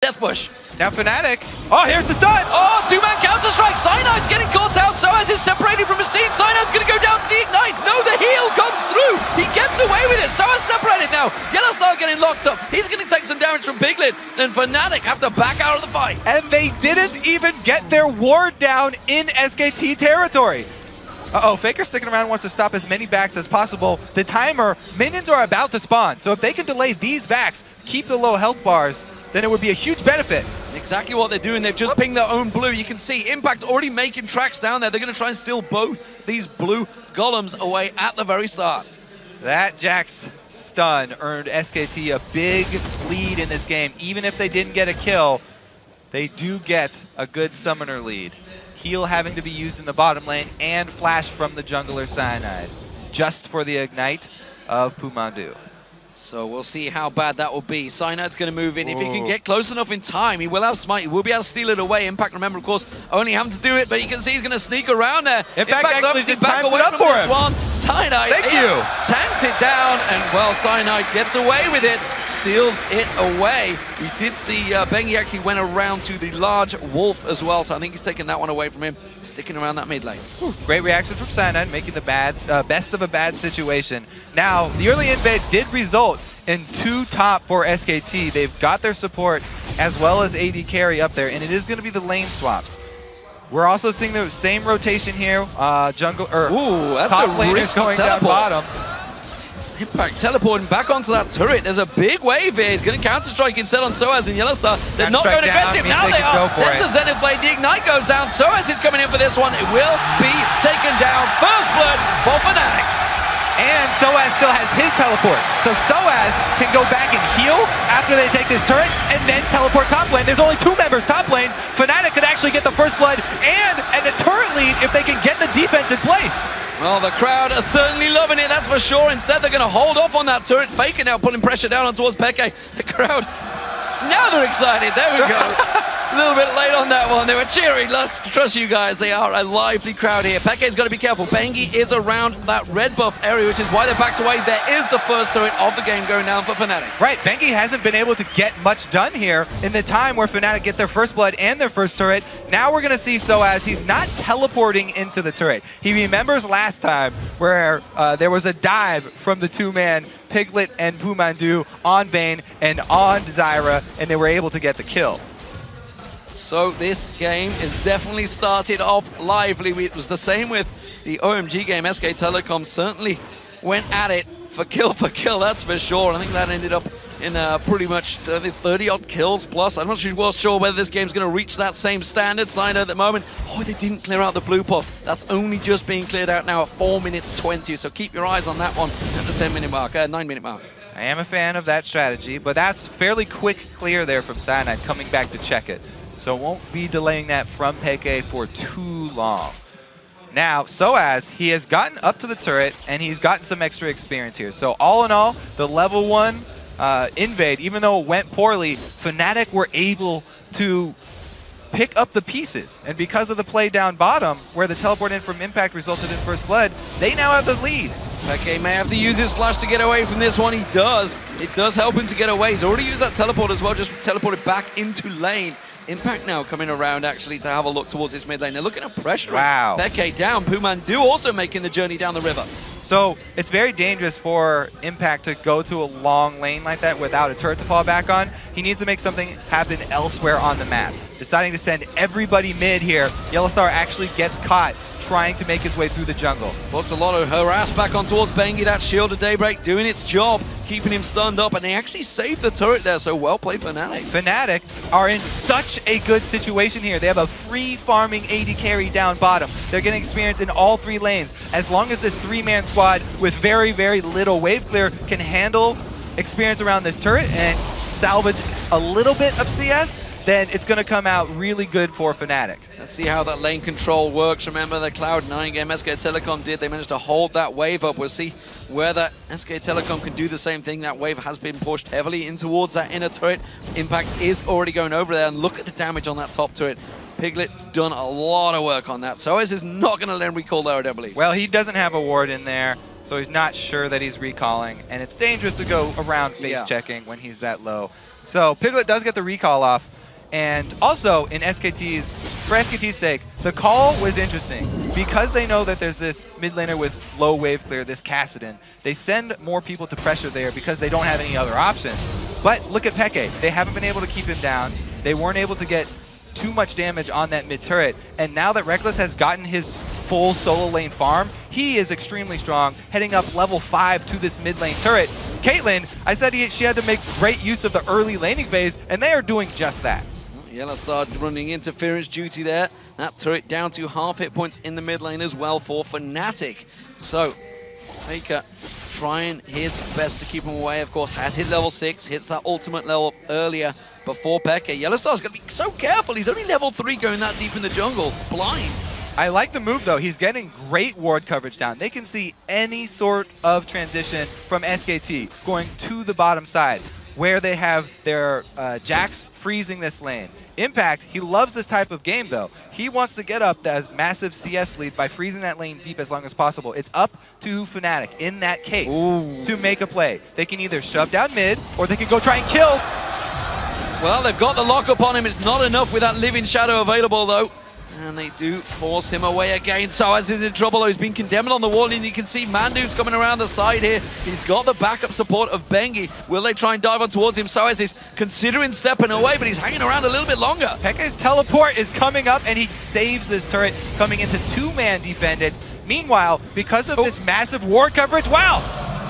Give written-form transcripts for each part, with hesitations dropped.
Death Bush. Now fanatic. Oh, here's the stun! Oh, two-man counter-strike. Cyanide getting caught out. Soaz is separated from Esteen. Cyanide's going to go down to the Ignite. No, the heal comes through. He gets away with it. Soaz separated now. Yellowstar getting locked up. He's going to take some damage from Piglet. And fanatic have to back out of the fight. And they didn't even get their ward down in SKT territory. Uh-oh, Faker sticking around wants to stop as many backs as possible. The timer, minions are about to spawn. So if they can delay these backs, keep the low health bars, then it would be a huge benefit. Exactly what they're doing. They've just pinged their own blue. You can see Impact already making tracks down there. They're going to try and steal both these blue golems away at the very start. That Jax stun earned SKT a big lead in this game. Even if they didn't get a kill, they do get a good summoner lead. Heal having to be used in the bottom lane and flash from the jungler Cyanide, just for the ignite of Pumandu. So we'll see how bad that will be. Cyanide's going to move in. If he can get close enough in time, he will have smite. He will be able to steal it away. Impact, remember, of course, only having to do it, but you can see he's going to sneak around there. Impact actually just timed it up for him. Cyanide tanked it down, and, well, Cyanide gets away with it, steals it away. We did see Bengi actually went around to the large wolf as well, so I think he's taking that one away from him, sticking around that mid lane. Great reaction from Cyanide, making the best of a bad situation. Now, the early invade did result in 2 top for SKT. They've got their support as well as AD carry up there, and it is going to be the lane swaps. We're also seeing the same rotation here. Jungle or that's top a laners going down bottom. Impact teleporting back onto that turret. There's a big wave here. He's going to counter-strike instead on Soaz and Yellowstar. They're not going aggressive. Now they are. There's the Zenith Blade. The Ignite goes down. Soaz is coming in for this one. It will be taken down. First blood for fanatic. And Soaz still has his teleport. So Soaz can go back and heal after they take this turret and then teleport top lane. There's only 2 members top lane. Fnatic could actually get the first blood and a turret lead if they can get the defense in place. Well, the crowd are certainly loving it, that's for sure. Instead, they're going to hold off on that turret. Faker now putting pressure down on towards Peke. The crowd, now they're excited. There we go. A little bit late on that one. They were cheering. Trust you guys, they are a lively crowd here. Peke's got to be careful. Bengi is around that red buff area, which is why they're backed away. There is the first turret of the game going down for Fnatic. Right, Bengi hasn't been able to get much done here in the time where Fnatic get their first blood and their first turret. Now we're going to see Soaz. He's not teleporting into the turret. He remembers last time where there was a dive from the 2-man Piglet and Pumandu on Vayne and on Zyra, and they were able to get the kill. So this game is definitely started off lively. It was the same with the OMG game. SK Telecom certainly went at it for kill, that's for sure. I think that ended up in pretty much 30-odd kills plus. I'm not sure whether this game's going to reach that same standard sign at the moment. Oh, they didn't clear out the blue puff. That's only just being cleared out now at 4 minutes 20. So keep your eyes on that one at the 10-minute mark, 9-minute mark. I am a fan of that strategy, but that's fairly quick clear there from Cyanide coming back to check it. So won't be delaying that from Peke for too long. Now, Soaz, he has gotten up to the turret, and he's gotten some extra experience here. So all in all, the level 1 invade, even though it went poorly, Fnatic were able to pick up the pieces. And because of the play down bottom, where the teleport in from Impact resulted in first blood, they now have the lead. Peke may have to use his flash to get away from this one. He does. It does help him to get away. He's already used that teleport as well, just teleported back into lane. Impact now coming around actually to have a look towards this mid lane. They're looking at pressure. Wow. Peke down. Pumandu also making the journey down the river. So it's very dangerous for Impact to go to a long lane like that without a turret to fall back on. He needs to make something happen elsewhere on the map. Deciding to send everybody mid here, Yellowstar actually gets caught trying to make his way through the jungle. Puts a lot of harass back on towards Bengi. That shield of Daybreak doing its job, keeping him stunned up, and they actually saved the turret there, so well played Fnatic. Fnatic are in such a good situation here. They have a free farming AD carry down bottom. They're getting experience in all 3 lanes. As long as this 3-man squad with very, very little wave clear can handle experience around this turret and salvage a little bit of CS, then it's going to come out really good for Fnatic. Let's see how that lane control works. Remember the Cloud9 game SK Telecom did. They managed to hold that wave up. We'll see whether SK Telecom can do the same thing. That wave has been pushed heavily in towards that inner turret. Impact is already going over there, and look at the damage on that top turret. Piglet's done a lot of work on that. Soaz is not going to let him recall there, I don't believe. Well, he doesn't have a ward in there. so he's not sure that he's recalling, and it's dangerous to go around base checking when he's that low. So Piglet does get the recall off, and also for SKT's sake, the call was interesting. Because they know that there's this mid laner with low wave clear, this Kassadin, they send more people to pressure there because they don't have any other options. But look at Peke. They haven't been able to keep him down. They weren't able to get too much damage on that mid turret, and now that Reckless has gotten his full solo lane farm, he is extremely strong, heading up level 5 to this mid lane turret. Caitlyn, I said she had to make great use of the early laning phase, and they are doing just that. Yellowstar running interference duty there. That turret down to half hit points in the mid lane as well for fanatic. So Faker trying his best to keep him away. Of course, has hit level 6, hits that ultimate level earlier before Peke. Yellowstar's going to be so careful. He's only level 3 going that deep in the jungle, blind. I like the move, though. He's getting great ward coverage down. They can see any sort of transition from SKT going to the bottom side, where they have their Jax freezing this lane. Impact, he loves this type of game, though. He wants to get up that massive CS lead by freezing that lane deep as long as possible. It's up to Fnatic in that case to make a play. They can either shove down mid, or they can go try and kill. Well, they've got the lockup on him. It's not enough with that Living Shadow available, though. And they do force him away again. Soaz is in trouble. He's been condemned on the wall, and you can see Mandu's coming around the side here. He's got the backup support of Bengi. Will they try and dive on towards him? Soaz is considering stepping away, but he's hanging around a little bit longer. Peke's teleport is coming up, and he saves this turret, coming into two-man defended. Meanwhile, because of this massive ward coverage, wow!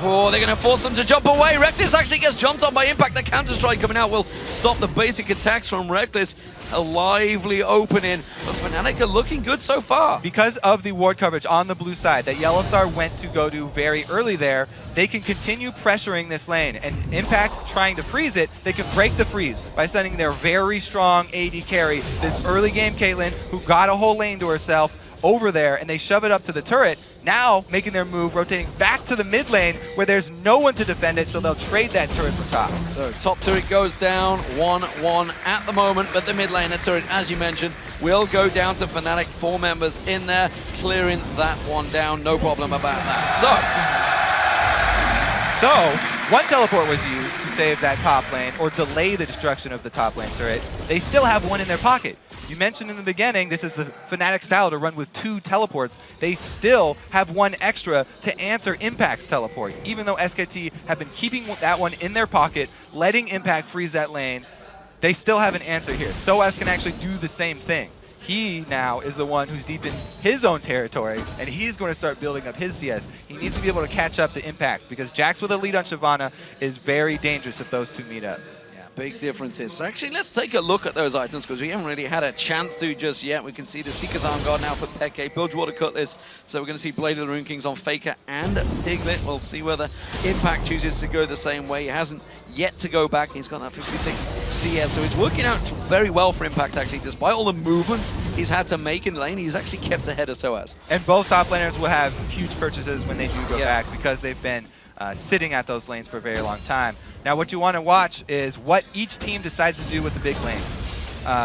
Oh, they're going to force them to jump away. Reckless actually gets jumped on by Impact. The counter-strike coming out will stop the basic attacks from Reckless. A lively opening, but Fnatic are looking good so far. Because of the ward coverage on the blue side that Yellowstar went to go to very early there, they can continue pressuring this lane. And Impact trying to freeze it, they can break the freeze by sending their very strong AD carry, this early game Caitlyn, who got a whole lane to herself, over there, and they shove it up to the turret. Now making their move, rotating back to the mid lane where there's no one to defend it, so they'll trade that turret for top. So top turret goes down 1-1 at the moment, but the mid laner turret, as you mentioned, will go down to Fnatic. 4 members in there, clearing that one down, no problem about that. So one teleport was used to save that top lane or delay the destruction of the top lane turret. They still have one in their pocket. You mentioned in the beginning, this is the Fnatic style to run with 2 teleports. They still have 1 extra to answer Impact's teleport. Even though SKT have been keeping that one in their pocket, letting Impact freeze that lane, they still have an answer here. Soaz can actually do the same thing. He now is the one who's deep in his own territory, and he's going to start building up his CS. He needs to be able to catch up to Impact, because Jax with a lead on Shyvana is very dangerous if those 2 meet up. Big differences. So actually, let's take a look at those items, because we haven't really had a chance to just yet. We can see the Seeker's Arm Guard now for Peke, Bilgewater Cutlass. So we're going to see Blade of the Rune Kings on Faker and Piglet. We'll see whether Impact chooses to go the same way. He hasn't yet to go back. He's got that 56 CS, so it's working out very well for Impact, actually. Despite all the movements he's had to make in lane, he's actually kept ahead of Soaz. And both top laners will have huge purchases when they do go back, because they've been sitting at those lanes for a very long time. Now what you want to watch is what each team decides to do with the big lanes.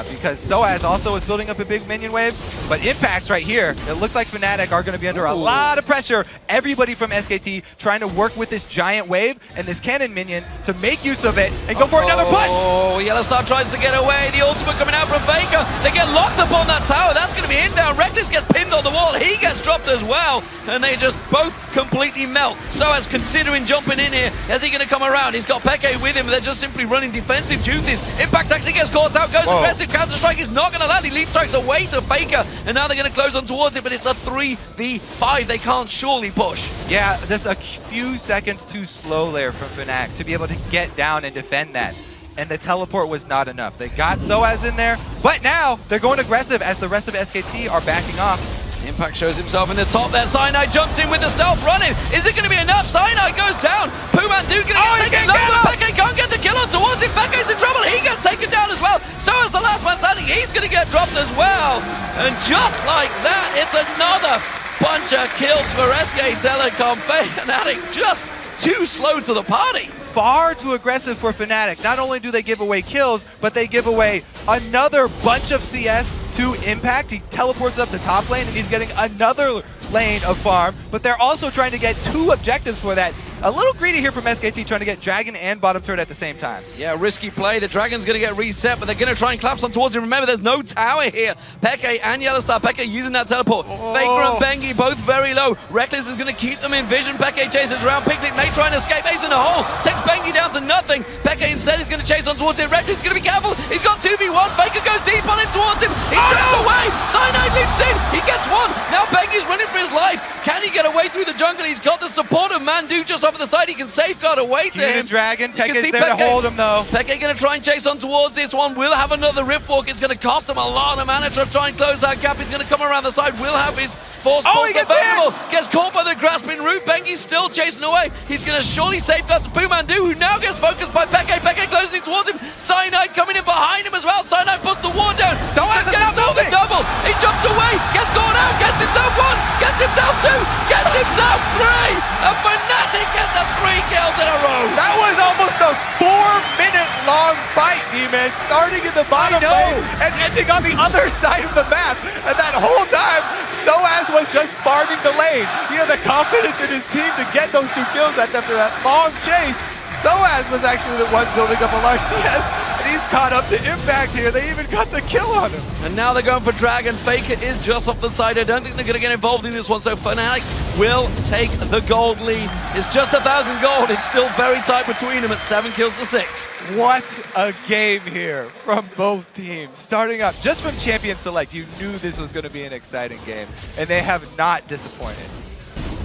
Because Soaz also is building up a big minion wave, but Impact's right here. It looks like Fnatic are going to be under a lot of pressure. Everybody from SKT trying to work with this giant wave and this cannon minion to make use of it and go for another push. Oh, Yellowstar tries to get away. The ultimate coming out from Faker. They get locked up on that tower. That's going to be in down. Reckless gets pinned on the wall. He gets dropped as well, and they just both completely melt. Soaz considering jumping in here. Is he going to come around? He's got Peke with him. They're just simply running defensive duties. Impact actually gets caught out, goes aggressive. Counter-strike is not going to land. He leap strikes away to Faker, and now they're going to close on towards it, but it's a 3v5. They can't surely push. Yeah, just a few seconds too slow there from Fnatic to be able to get down and defend that. And the teleport was not enough. They got Soaz in there, but now they're going aggressive as the rest of SKT are backing off. Impact shows himself in the top there. Cyanide jumps in with the stealth running. Is it going to be enough? Cyanide goes down. Pumandu going to get taken down, but Peke can't get the kill on towards him. Peke's in trouble. He gets taken down as well. So is the last man standing. He's going to get dropped as well. And just like that, it's another bunch of kills for SK Telecom. Fnatic just too slow to the party. Far too aggressive for Fnatic. Not only do they give away kills, but they give away another bunch of CS to Impact. He teleports up the top lane, and he's getting another lane of farm, but they're also trying to get 2 objectives for that. A little greedy here from SKT trying to get Dragon and bottom turret at the same time. Yeah, risky play. The Dragon's going to get reset, but they're going to try and collapse on towards him. Remember, there's no tower here. Peke and Yellowstar. Peke using that teleport. Faker and Bengi both very low. Reckless is going to keep them in vision. Peke chases around. Piglet may try and escape. Ace in the hole. Takes Bengi down to nothing. Peke instead is going to chase on towards him. Reckless is going to be careful. He's got 2v1. Faker goes deep on him towards him. He jumps away. Cyanide leaps in. He gets one. Now Bengi's running for his life. Can he get away through the jungle? He's got the support of Mandu just off the side. He can safeguard away to him. Dragon. Peke's there to hold him though. Peke going to try and chase on towards this one. Will have another Rift Walk. It's going to cost him a lot of mana to try and close that gap. He's going to come around the side. Will have his force available. Gets caught by the grasping root. Bengi's still chasing away. He's going to surely safeguard to Pumandu, who now gets focused by Peke. Peke closing towards him. Cyanide coming in behind him as well. Cyanide puts the ward down. So has not moving. Double. He jumps away. Gets caught out. Gets himself 1. Gets himself 2. Gets himself 3. A Fnatic gets the 3 kills in a row. That was almost a 4-minute long fight, D-Man, starting in the bottom lane and ending on the other side of the map. And that whole time, Soaz was just farming the lane. He had the confidence in his team to get those 2 kills after that long chase. Soaz was actually the one building up a large CS, and he's caught up to Impact here. They even got the kill on him. And now they're going for Dragon. Faker is just off the side. I don't think they're going to get involved in this one, so Fnatic will take the gold lead. It's just 1,000 gold. It's still very tight between them at 7 kills to 6. What a game here from both teams. Starting up just from Champion Select, you knew this was going to be an exciting game, and they have not disappointed.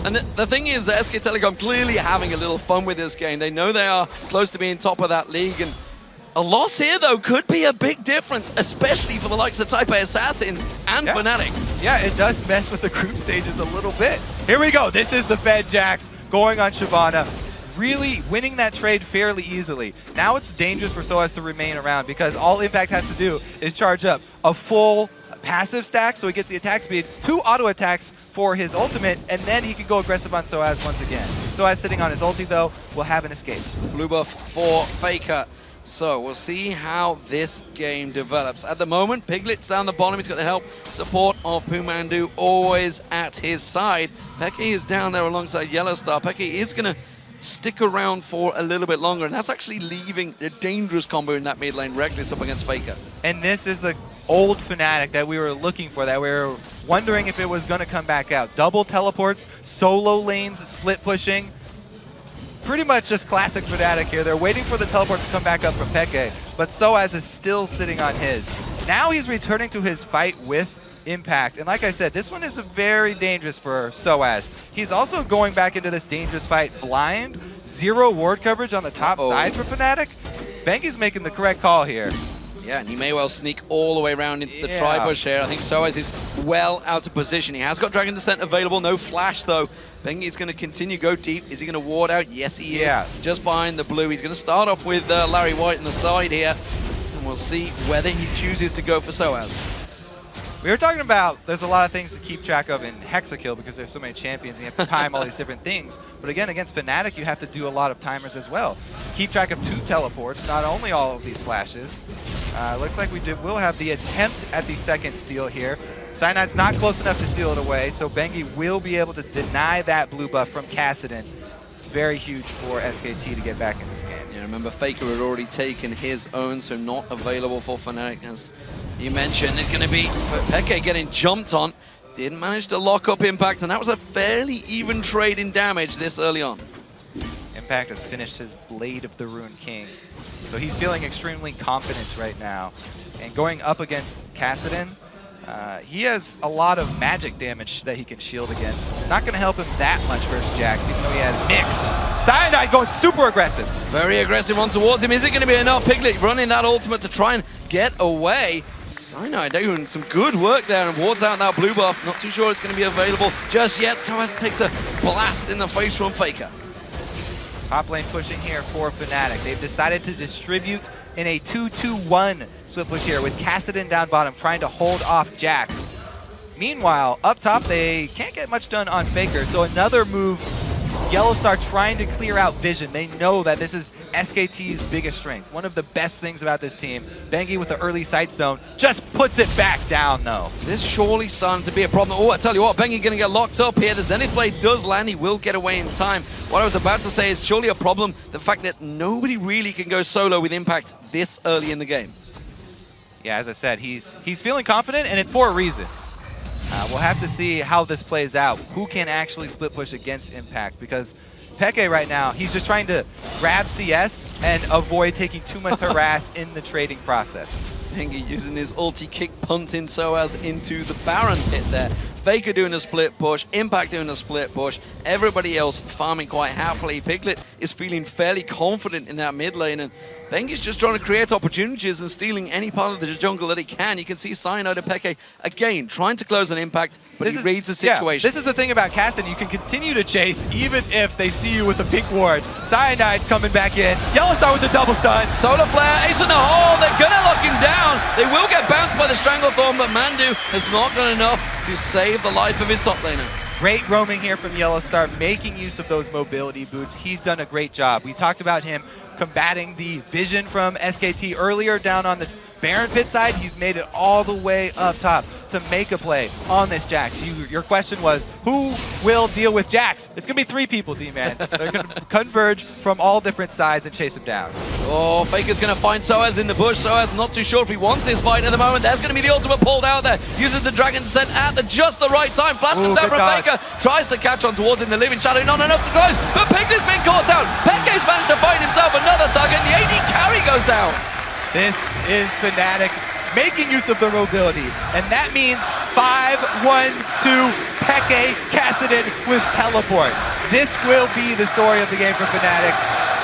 And the thing is that SK Telecom clearly having a little fun with this game. They know they are close to being top of that league, and a loss here, though, could be a big difference, especially for the likes of Type A Assassins and Fnatic. Yeah, it does mess with the group stages a little bit. Here we go. This is the Fed Jax going on Shyvana, really winning that trade fairly easily. Now it's dangerous for Soaz to remain around because all Impact has to do is charge up a full passive stack so he gets the attack speed, 2 auto attacks for his ultimate, and then he can go aggressive on Soaz once again. Soaz sitting on his ulti though will have an escape. Blue buff for Faker. So we'll see how this game develops. At the moment, Piglet's down the bottom. He's got the help, support of Pumandu always at his side. Peke is down there alongside Yellowstar. Peke is going to stick around for a little bit longer, and that's actually leaving a dangerous combo in that mid lane, Reckless up against Faker. And this is the old Fnatic that we were looking for, that we were wondering if it was going to come back out. Double teleports, solo lanes, split pushing. Pretty much just classic Fnatic here. They're waiting for the teleport to come back up from Peke, but Soaz is still sitting on his. Now he's returning to his fight with Impact, and like I said, this one is very dangerous for Soaz. He's also going back into this dangerous fight blind, 0 ward coverage on the top side for Fnatic. Bengi's making the correct call here. Yeah, and he may well sneak all the way around into the tri-bush here. I think Soaz is well out of position. He has got Dragon Descent available, no flash though. Bengi is going to continue go deep. Is he going to ward out? Yes, he is. Just behind the blue. He's going to start off with Larry White on the side here, and we'll see whether he chooses to go for Soaz. We were talking about there's a lot of things to keep track of in Hexakill because there's so many champions and you have to time all these different things. But again, against Fnatic, you have to do a lot of timers as well. Keep track of 2 teleports, not only all of these flashes. Looks like we'll have the attempt at the second steal here. Cyanide's not close enough to steal it away, so Bengi will be able to deny that blue buff from Kassadin. It's very huge for SKT to get back in this game. Yeah, remember Faker had already taken his own, so not available for Fnatic. As you mentioned, it's going to be Peke getting jumped on. Didn't manage to lock up Impact, and that was a fairly even trade in damage this early on. Impact has finished his Blade of the Rune King, so he's feeling extremely confident right now. And going up against Kassadin, he has a lot of magic damage that he can shield against. Not going to help him that much versus Jax, even though he has mixed. Cyanide going super aggressive. Very aggressive on towards him. Is it going to be enough? Piglet running that ultimate to try and get away. Cyanide doing some good work there and wards out that blue buff. Not too sure it's going to be available just yet. Soaz takes a blast in the face from Faker. Top lane pushing here for Fnatic. They've decided to distribute in a 2-2-1 split push here with Kassadin down bottom trying to hold off Jax. Meanwhile, up top, they can't get much done on Faker, so another move, Yellowstar trying to clear out vision. They know that this is SKT's biggest strength. One of the best things about this team. Bengi with the early sight zone just puts it back down, though. This surely starting to be a problem. Oh, I tell you what, Bengi going to get locked up here. The Zenith Blade does land. He will get away in time. What I was about to say is surely a problem, the fact that nobody really can go solo with Impact this early in the game. Yeah, as I said, he's feeling confident, and it's for a reason. We'll have to see how this plays out. Who can actually split push against Impact? Because Peke right now, he's just trying to grab CS and avoid taking too much harass in the trading process. Bengi using his ulti kick, punting Soaz into the Baron pit there. Faker doing a split push, Impact doing a split push, everybody else farming quite happily. Piglet is feeling fairly confident in that mid lane, and Bengi's just trying to create opportunities and stealing any part of the jungle that he can. You can see Cyanide and Peke, again, trying to close an Impact, but he reads the situation. Yeah, this is the thing about Cassin. You can continue to chase even if they see you with the pink ward. Cyanide's coming back in. Yellowstar with the double stun. Solar Flare, ace in the hole. They're going to lock him down. They will get bounced by the Stranglethorn, but Mandu has not done enough to save the life of his top laner. Great roaming here from Yellowstar, making use of those mobility boots. He's done a great job. We talked about him combating the vision from SKT earlier down on the Baron pit side. He's made it all the way up top to make a play on this Jax. Your question was, who will deal with Jax? It's going to be 3 people, D-Man. They're going to converge from all different sides and chase him down. Oh, Faker's going to find Soaz in the bush. Soaz not too sure if he wants this fight at the moment. There's going to be the ultimate pulled out there. Uses the Dragon Descent at just the right time. Flash comes down from Faker. Tries to catch on towards him. The Living Shadow not enough to close. But Piglet's been caught out. Peke's managed to find himself another target. The AD carry goes down. This is Fnatic making use of their mobility, and that means 5-1-2 Peke Kassadin with teleport. This will be the story of the game for Fnatic.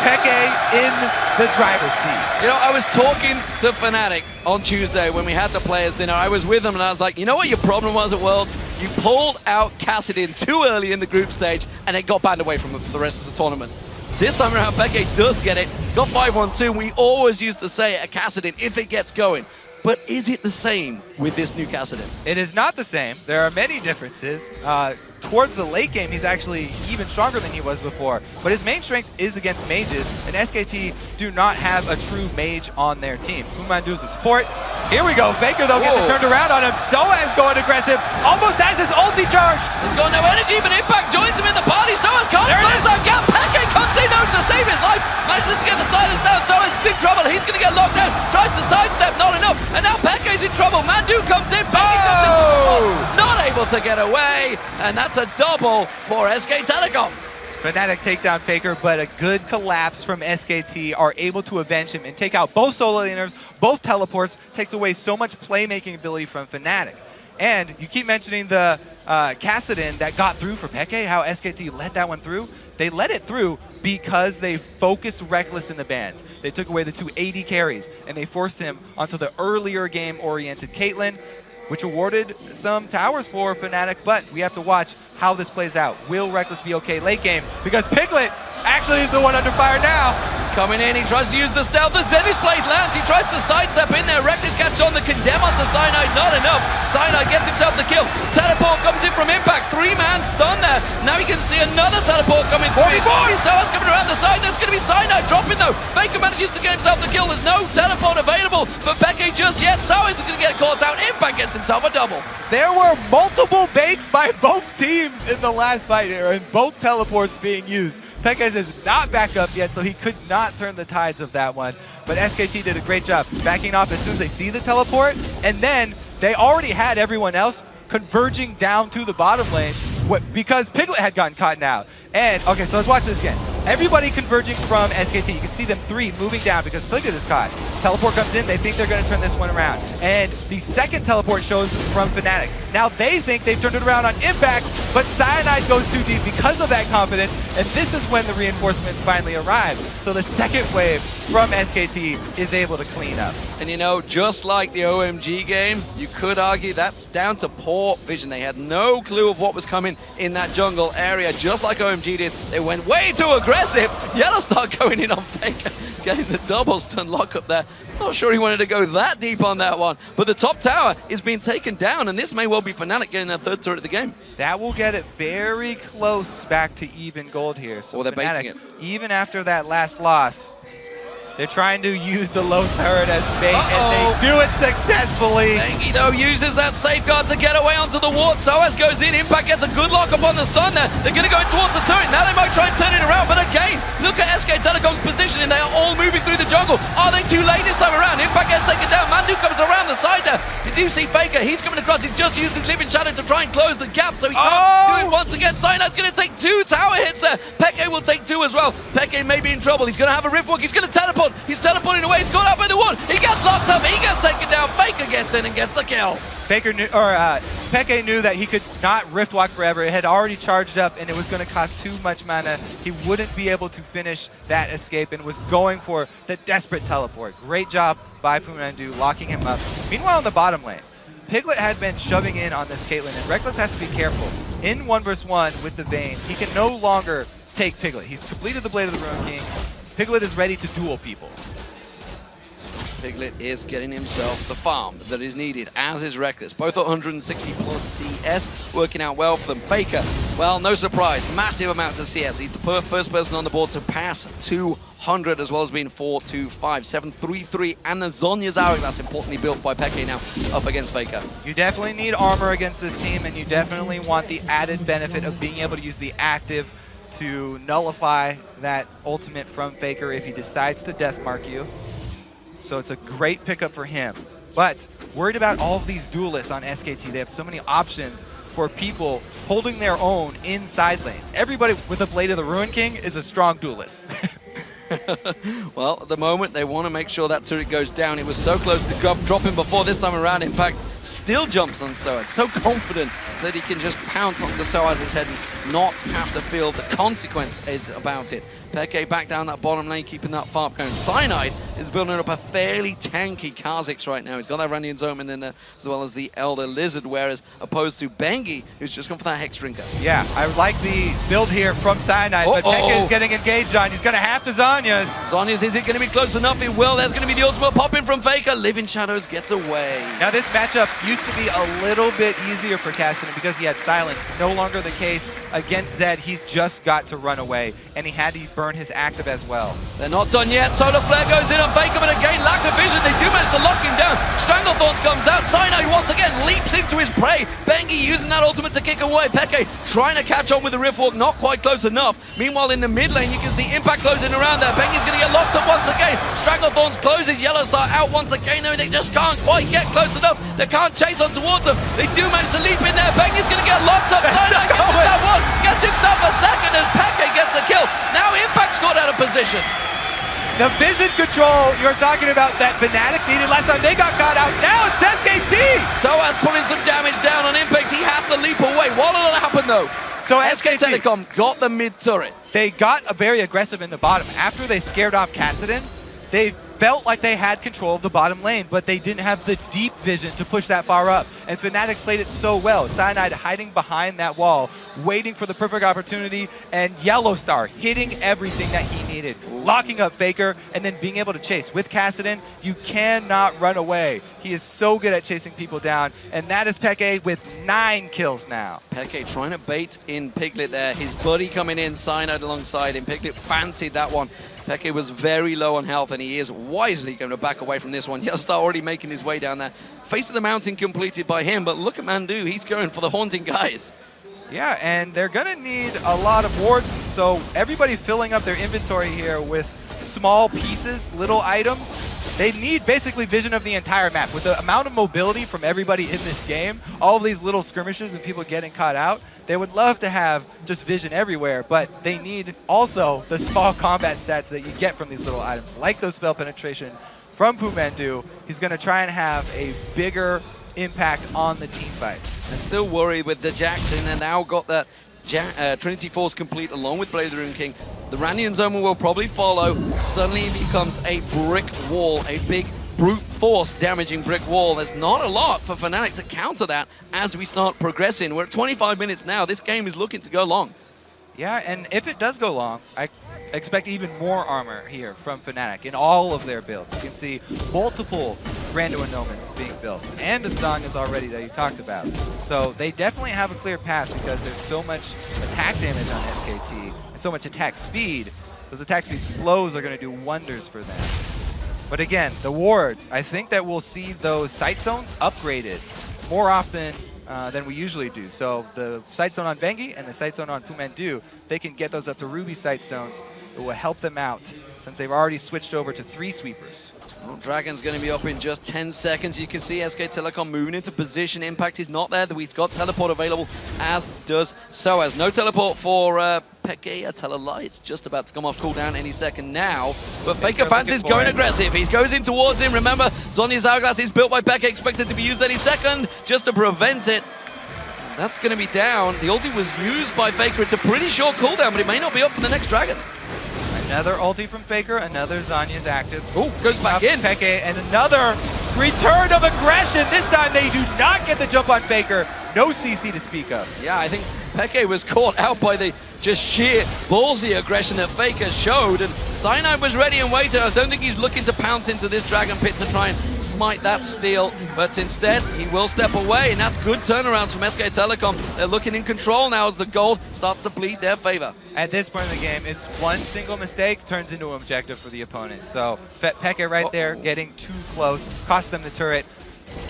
Peke in the driver's seat. You know, I was talking to Fnatic on Tuesday when we had the players dinner. I was with them and I was like, you know what your problem was at Worlds? You pulled out Kassadin too early in the group stage and it got banned away from him for the rest of the tournament. This time around, Peke does get it. He's got 5-1-2. We always used to say at Kassadin, if it gets going. But is it the same with this new Kassadin? It is not the same. There are many differences. Towards the late game, he's actually even stronger than he was before. But his main strength is against mages, and SKT do not have a true mage on their team. Umandu is a support. Here we go. Faker, though, gets it turned around on him. Soaz going aggressive. Almost has his ulti charged. He's got no energy, but Impact joins him in the party. Soaz can't close that gap. Peke comes in, though, to save his life. Manages to get the silence down. Soaz is in trouble. He's going to get locked down. Tries to sidestep, not enough. And now Peke's in trouble. Mandu comes in. Peke comes in. Not able to get away. And that's a double for SK Telecom. Fnatic take down Faker, but a good collapse from SKT are able to avenge him and take out both solo laners, both teleports, takes away so much playmaking ability from Fnatic. And you keep mentioning the Kassadin that got through for Peke, how SKT let that one through. They let it through because they focused Reckless in the bans. They took away the 2 AD carries, and they forced him onto the earlier game-oriented Caitlyn, which awarded some towers for Fnatic, but we have to watch how this plays out. Will Reckless be okay late game? Because Piglet actually is the one under fire now. He's coming in, he tries to use the stealth, the Zenith Blade lands, he tries to sidestep in there, Reckless catches on the condemn onto Cyanide, not enough. Cyanide gets himself the kill. Teleport comes in from Impact, 3-man stun there. Now you can see another teleport coming through. Soaz coming around the side, there's going to be Cyanide dropping though. Faker manages to get himself the kill, there's no teleport available for Peke just yet. Soaz is going to get caught out, Impact gets himself a double. There were multiple baits by both teams in the last fight here, and both teleports being used. Peke is not back up yet, so he could not turn the tides of that one. But SKT did a great job backing off as soon as they see the teleport, and then they already had everyone else converging down to the bottom lane because Piglet had gotten caught out. And, okay, so let's watch this again. Everybody converging from SKT. You can see them 3 moving down because Piglet is caught. Teleport comes in. They think they're going to turn this one around. And the second teleport shows from Fnatic. Now they think they've turned it around on Impact, but Cyanide goes too deep because of that confidence. And this is when the reinforcements finally arrive. So the second wave from SKT is able to clean up. And you know, just like the OMG game, you could argue that's down to poor vision. They had no clue of what was coming in that jungle area. Just like OMG did, they went way too aggressive. Yellowstar going in on Faker. getting the double stun lock up there. Not sure he wanted to go that deep on that one. But the top tower is being taken down, and this may well be Fnatic getting their third turret of the game. That will get it very close back to even gold here. So they're Fnatic, baiting it. even after that last loss, they're trying to use the low turret as bait, and they do it successfully. Bengi, though, uses that safeguard to get away onto the ward. Soaz goes in. Impact gets a good lock up on the stun there. They're going to go in towards the turret. Now they might try and turn it around, but again, look at SK Telecom's positioning. They are all moving through the jungle. Are they too late this time around? Impact gets taken down. Mandu comes around the side there. You do see Faker. He's coming across. He's just used his living shadow to try and close the gap, so he can't do it once again. Cyanide going to take 2 tower hits there. Peke will take 2 as well. Peke may be in trouble. He's going to have a rift walk. He's going to teleport. He's teleporting away. He's caught up by the ward. He gets locked up. He gets taken down. Faker gets in and gets the kill. Peke knew that he could not rift walk forever. It had already charged up, and it was going to cost too much mana. He wouldn't be able to finish that escape, and was going for the desperate teleport. Great job by Pumandu locking him up. Meanwhile, in the bottom lane, Piglet had been shoving in on this Caitlyn, and Reckless has to be careful. In 1 vs 1 with the Vayne, he can no longer take Piglet. He's completed the Blade of the Ruin King. Piglet is ready to duel people. Piglet is getting himself the farm that is needed, as is Reckless. Both at 160 plus CS, working out well for them. Faker, well, no surprise, massive amounts of CS. He's the first person on the board to pass 200, as well as being 4-2-5, 7-3-3, and the Zonya's Hourglass, importantly built by Peke now, up against Faker. You definitely need armor against this team, and you definitely want the added benefit of being able to use the active to nullify that ultimate from Faker if he decides to deathmark you. So it's a great pickup for him. But worried about all of these duelists on SKT. They have so many options for people holding their own inside lanes. Everybody with a Blade of the Ruin King is a strong duelist. Well, at the moment, they want to make sure that turret goes down. It was so close to dropping before. This time around, Impact still jumps on Soaz. So confident that he can just pounce onto Soaz's head and not have to feel the consequences about it. Peke back down that bottom lane, keeping that farm going. Cyanide is building up a fairly tanky Kha'Zix right now. He's got that Randian Zoman in there, as well as the Elder Lizard, whereas opposed to Bengi, who's just gone for that Hex Drinker. Yeah, I like the build here from Cyanide, but Peke is getting engaged on. He's going to have to Zhonya's. Zhonya's, is it going to be close enough? It will. There's going to be the ultimate pop in from Faker. Living Shadows gets away. Now this matchup used to be a little bit easier for Cassidy because he had silence. No longer the case against Zed. He's just got to run away, and he had to burn his active as well. They're not done yet. Solar Flare goes in on Faker, but again, lack of vision. They do manage to lock him down. Stranglethorns comes out. Cyanide once again leaps into his prey. Bengi using that ultimate to kick him away. Peke trying to catch on with the Rift Walk, not quite close enough. Meanwhile, in the mid lane, you can see Impact closing around there. Bengi's going to get locked up once again. Stranglethorns closes Yellow Star out once again, though they just can't quite get close enough. They can't chase on towards him. They do manage to leap in there. Bengi's going to get locked up. Cyanide gets himself one, gets himself a second as Peke gets the kill. Now Impact's got out of position. The vision control you're talking about that Fnatic needed last time, they got caught out. Now it's SKT! Soaz putting some damage down on Impact. He has to leap away. What will happen though? So SK Telecom got the mid turret. They got very aggressive in the bottom. After they scared off Kassadin, they felt like they had control of the bottom lane, but they didn't have the deep vision to push that far up. And Fnatic played it so well. Cyanide hiding behind that wall, waiting for the perfect opportunity, and Yellow Star hitting everything that he needed, locking up Faker, and then being able to chase. With Kassadin, you cannot run away. He is so good at chasing people down, and that is Peke with 9 kills now. Peke trying to bait in Piglet there. His buddy coming in, Cyanide alongside him. Piglet fancied that one. Peke was very low on health, and he is wisely going to back away from this one. Yellowstar already making his way down there. Face of the Mountain completed by him, but look at Mandu. He's going for the Haunting Guys. Yeah, and they're going to need a lot of wards, so everybody filling up their inventory here with small pieces, little items. They need basically vision of the entire map. With the amount of mobility from everybody in this game, all of these little skirmishes and people getting caught out, they would love to have just vision everywhere, but they need also the small combat stats that you get from these little items, like those spell penetration from Pumandu. He's going to try and have a bigger impact on the team fight. I still worry with the Jackson, and now got that Trinity Force complete along with Blade of the Ruin King. The Randian Zoman will probably follow. Suddenly it becomes a brick wall, a big brute force damaging brick wall. There's not a lot for Fnatic to counter that as we start progressing. We're at 25 minutes now. This game is looking to go long. Yeah, and if it does go long, expect even more armor here from Fnatic in all of their builds. You can see multiple Brando and Nomans being built, and a Zanya's already that you talked about. So they definitely have a clear path because there's so much attack damage on SKT and so much attack speed. Those attack speed slows are going to do wonders for them. But again, the wards, I think that we'll see those sight zones upgraded more often than we usually do. So the sight zone on Bengi and the sight zone on Pumandu, they can get those up to Ruby sight stones. It will help them out since they've already switched over to 3 sweepers. Well, Dragon's going to be up in just 10 seconds. You can see SK Telecom moving into position. Impact is not there. We've got teleport available, as does Soaz. No teleport for Peke. Tell a lie. It's just about to come off cooldown any second now. But Faker Fans is going aggressive. He goes in towards him. Remember, Zonya's Hourglass is built by Peke, expected to be used any second just to prevent it. That's going to be down. The ulti was used by Faker. It's a pretty short cooldown, but it may not be up for the next Dragon. Another ulti from Faker, another Zanya's active. Oh, goes back in. Peke, and another return of aggression. This time they do not get the jump on Faker. No CC to speak of. Yeah, I think Peke was caught out by the just sheer ballsy aggression that Faker showed, and Cyanide was ready and waiting. I don't think he's looking to pounce into this Dragon Pit to try and smite that steal, but instead he will step away, and that's good turnarounds from SK Telecom. They're looking in control now as the gold starts to bleed their favor. At this point in the game, it's one single mistake turns into an objective for the opponent. So Peke right there getting too close, cost them the turret.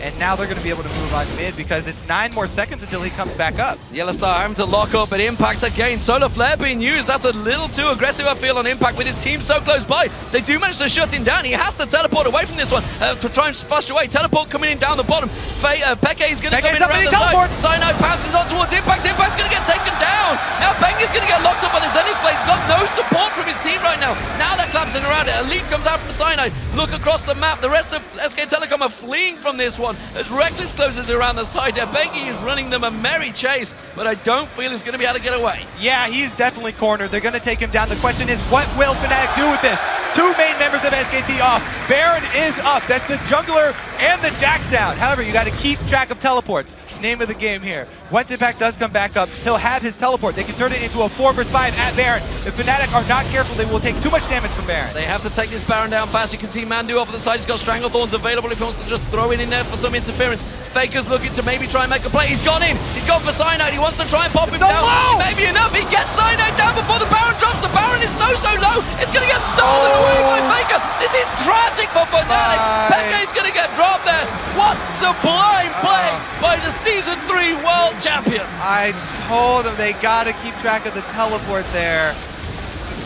And now they're going to be able to move on mid because it's 9 more seconds until he comes back up. Yellow Star having to lock up, but Impact again. Solar Flare being used. That's a little too aggressive, I feel, on Impact with his team so close by. They do manage to shut him down. He has to teleport away from this one to try and spush away. Teleport coming in down the bottom. Peke is going to come in around the side. Cyanide pounces on towards Impact. Impact's going to get taken down. Now Bengi's going to get locked up by the Zenith Blade. He's got no support from his team right now. Now they're collapsing around it. Elite comes out from Cyanide. Look across the map. The rest of SK Telecom are fleeing from this one. As Reckless closes around the side there. Bengi is running them a merry chase, but I don't feel he's going to be able to get away. Yeah, he's definitely cornered. They're going to take him down. The question is, what will Fnatic do with this? 2 main members of SKT off. Baron is up. That's the jungler and the Jax down. However, you got to keep track of teleports. Name of the game here. Once Impact does come back up, he'll have his teleport. They can turn it into a 4 vs 5 at Baron. If Fnatic are not careful, they will take too much damage from Baron. They have to take this Baron down fast. You can see Mandu off the side. He's got Stranglethorns available if he wants to just throw it in there for some interference. Faker's looking to maybe try and make a play. He's gone in. He's gone for Cyanide. He wants to try and pop him down. Low. Maybe enough. He gets Cyanide down before the Baron drops. The Baron is so low. It's going to get stolen away by Faker. This is tragic for Fnatic. Peke's going to get dropped there. What sublime play by the Season 3 World Champions. I told them they got to keep track of the teleport there.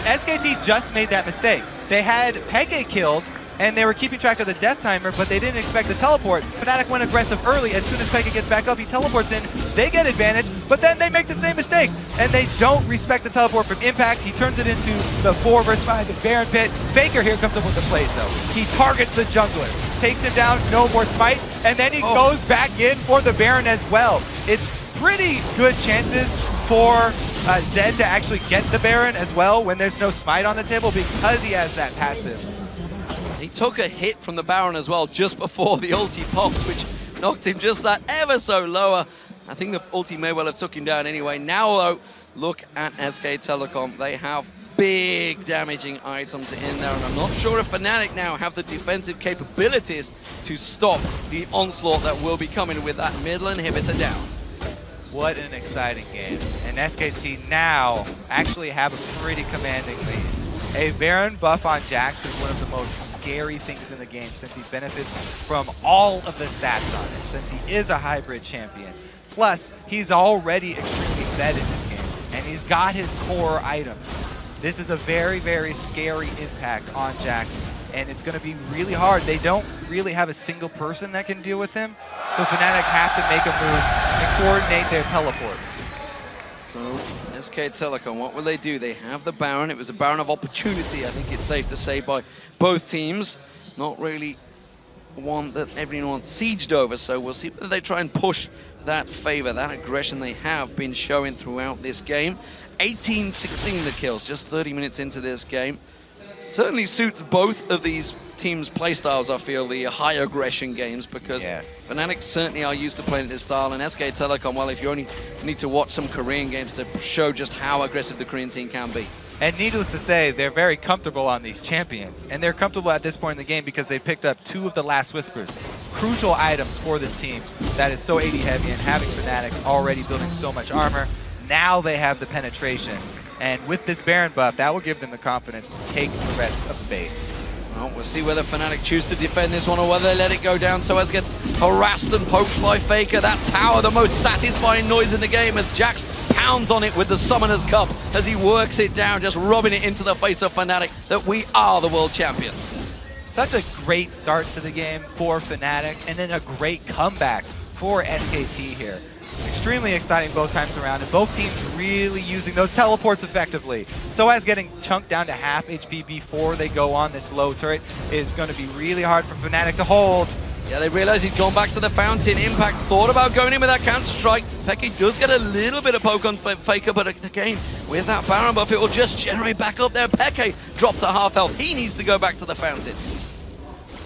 SKT just made that mistake. They had Peke killed, and they were keeping track of the death timer, but they didn't expect the teleport. Fnatic went aggressive early. As soon as Peke gets back up, he teleports in. They get advantage, but then they make the same mistake, and they don't respect the teleport from Impact. He turns it into the 4 vs 5, the Baron Pit. Faker here comes up with the plays, though. He targets the jungler, takes him down, no more smite, and then he goes back in for the Baron as well. It's pretty good chances for Zed to actually get the Baron as well when there's no smite on the table because he has that passive. He took a hit from the Baron as well just before the ulti popped, which knocked him just that ever so lower. I think the ulti may well have took him down anyway. Now, though, look at SK Telecom. They have big damaging items in there, and I'm not sure if Fnatic now have the defensive capabilities to stop the onslaught that will be coming with that middle inhibitor down. What an exciting game. And SKT now actually have a pretty commanding lead. A Baron buff on Jax is one of the most scary things in the game since he benefits from all of the stats on it, since he is a hybrid champion. Plus, he's already extremely fed in this game, and he's got his core items. This is a very, very scary impact on Jax, and it's going to be really hard. They don't really have a single person that can deal with him, so Fnatic have to make a move and coordinate their teleports. So, SK Telecom, what will they do? They have the Baron. It was a Baron of opportunity, I think it's safe to say, by both teams. Not really one that everyone sieged over, so we'll see whether they try and push that favor, that aggression they have been showing throughout this game. 18-16 the kills, just 30 minutes into this game. Certainly suits both of these teams' playstyles, I feel, the high aggression games, because Fnatic certainly are used to playing this style, and SK Telecom, well, if you only need to watch some Korean games to show just how aggressive the Korean team can be. And needless to say, they're very comfortable on these champions. And they're comfortable at this point in the game because they picked up 2 of the last Whispers. Crucial items for this team that is so AD heavy, and having Fnatic already building so much armor. Now they have the penetration. And with this Baron buff, that will give them the confidence to take the rest of the base. Well, we'll see whether Fnatic choose to defend this one or whether they let it go down. Soaz gets harassed and poked by Faker. That tower, the most satisfying noise in the game, as Jax pounds on it with the Summoner's Cup as he works it down, just rubbing it into the face of Fnatic that we are the world champions. Such a great start to the game for Fnatic, and then a great comeback for SKT here. Extremely exciting both times around, and both teams really using those teleports effectively. Soaz getting chunked down to half HP before they go on this low turret is going to be really hard for Fnatic to hold. Yeah, they realized he'd gone back to the fountain. Impact thought about going in with that counter strike. Peke does get a little bit of poke on Faker, but again, with that Baron buff, it will just generate back up there. Peke dropped to half health. He needs to go back to the fountain.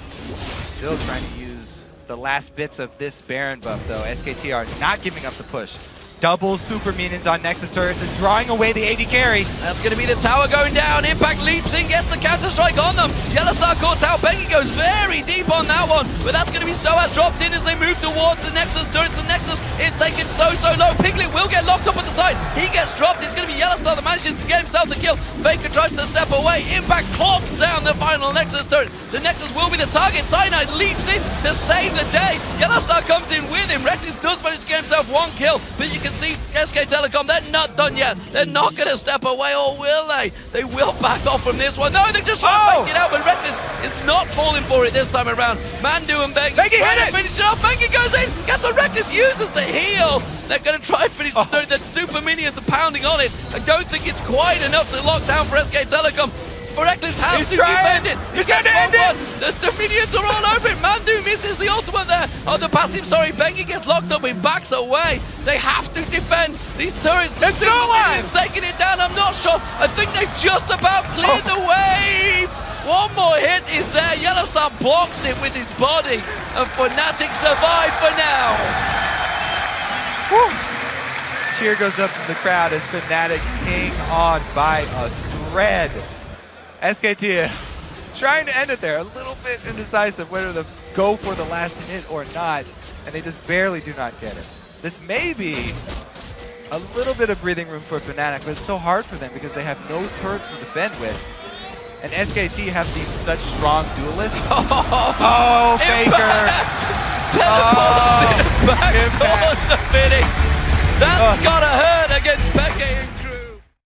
Still trying to use the last bits of this Baron buff, though. SKT are not giving up the push. Double super minions on Nexus turrets and drawing away the AD carry. That's going to be the tower going down. Impact leaps in, gets the counter-strike on them. Yellowstar caught out. Peke goes very deep on that one, but that's going to be Soaz dropped in as they move towards the Nexus turrets. The Nexus is taken so low. Piglet will get locked up at the side. He gets dropped. It's going to be Yellowstar that manages to get himself the kill. Faker tries to step away. Impact clops down the final Nexus turret. The Nexus will be the target. Cyanide leaps in to save the day. Yellowstar comes in with him. Reckless does manage to get himself 1 kill, but you can see SK Telecom, they're not done yet. They're not going to step away, or will they? They will back off from this one. No, they're just trying to make it out, but Reckless is not falling for it this time around. Mandu and Bengi hit it! Finish it off. Bengi goes in, gets a Reckless, uses the heal. They're going to try and finish the turret. The super minions are pounding on it. I don't think it's quite enough to lock down for SK Telecom. Reckless has to defend it. He's going to end it. The minions are all over it. Mandu misses the ultimate there. Oh, the passive, sorry. Bengi gets locked up. He backs away. They have to defend these turrets. It's no line. Taking it down. I'm not sure. I think they've just about cleared the wave. One more hit is there. Yellowstar blocks it with his body. And Fnatic survive for now. Whew. Cheer goes up to the crowd as Fnatic hang on by a thread. SKT trying to end it there, a little bit indecisive whether to go for the last hit or not, and they just barely do not get it. This may be a little bit of breathing room for Fnatic, but it's so hard for them because they have no turrets to defend with. And SKT have these such strong duelists. Oh, Faker! Teleports it back towards the finish. That's gotta hurt against Peke.